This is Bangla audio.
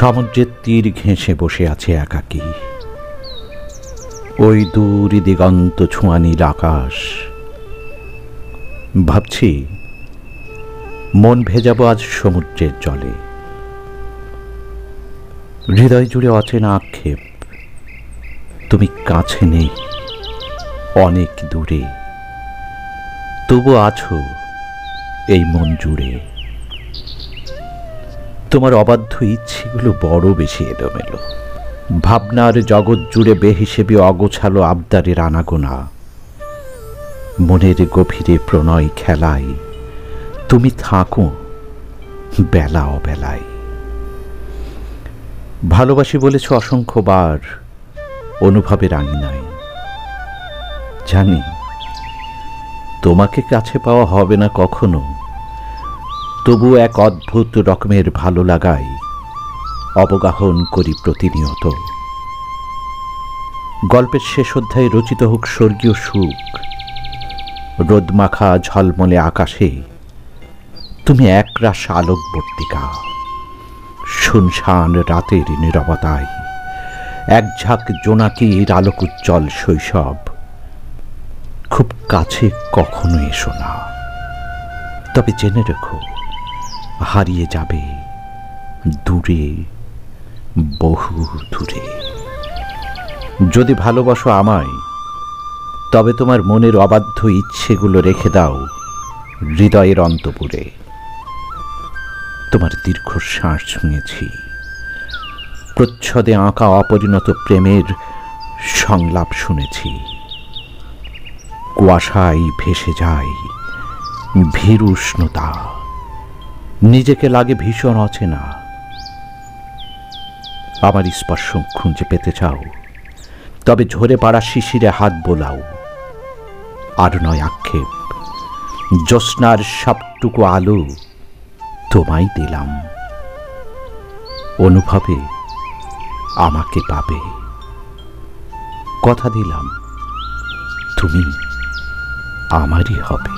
সমুদ্রের তীর ঘেঁষে বসে আছে একাকী। ওই দূর দিগন্ত ছোঁয়া নীল আকাশ। ভাবছি মন ভেজাবো আজ সমুদ্রের জলে। হৃদয় জুড়ে অচেনা আক্ষেপ, তুমি কাছে নেই, অনেক দূরে, তবু আছো এই মন জুড়ে। তোমার অবাধ্য ইচ্ছেগুলো বড় বেশি এলোমেলো, ভাবনার জগৎ জুড়ে বেহিসেবি অগোছালো আবদারের আনাগোনা। মনের গভীরে প্রণয় খেলায় তুমি থাকো বেলা অবেলায়। ভালোবাসি বলেছ অসংখ্যবার অনুভবের আঙিনায়। জানি তোমাকে কাছে পাওয়া হবে না কখনো, তবু এক অদ্ভুত রকমের ভালো লাগায় অবগাহন করি প্রতিনিয়ত। গল্পের শেষ অধ্যায়ে রচিত হোক স্বর্গীয় সুখ। রোদমাখা ঝলমলে আকাশে তুমি একরাশ আলোকবর্তিকা। শুনশান রাতের নীরবতায় এক ঝাঁক জোনাকির আলোকোজ্জ্বল শৈশব। খুব কাছে কখনো এসো না, তবে জেনে রেখো হারিয়ে যাবে দূরে, বহু দূরে। যদি ভালোবাসো আমায়, তবে তোমার মনের অবাধ্য ইচ্ছেগুলো রেখে দাও হৃদয়ের অন্তপুরে। তোমার দীর্ঘশ্বাস শুনেছি, প্রচ্ছদে আঁকা অপরিণত প্রেমের সংলাপ শুনেছি। কুয়াশায় ভেসে যায় ভীরু উষ্ণতা, নিজেকে লাগে ভীষণ অচেনা। আমার স্পর্শ খুঁজে পেতে চাও, তবে ঝরে পড়া শিশিরে হাত বোলাও। আর নয় আক্ষেপ, জ্যোৎস্নার সবটুকু আলো তোমায় দিলাম। অনুভবে আমাকে পাবে, কথা দিলাম তুমি আমারই হবে।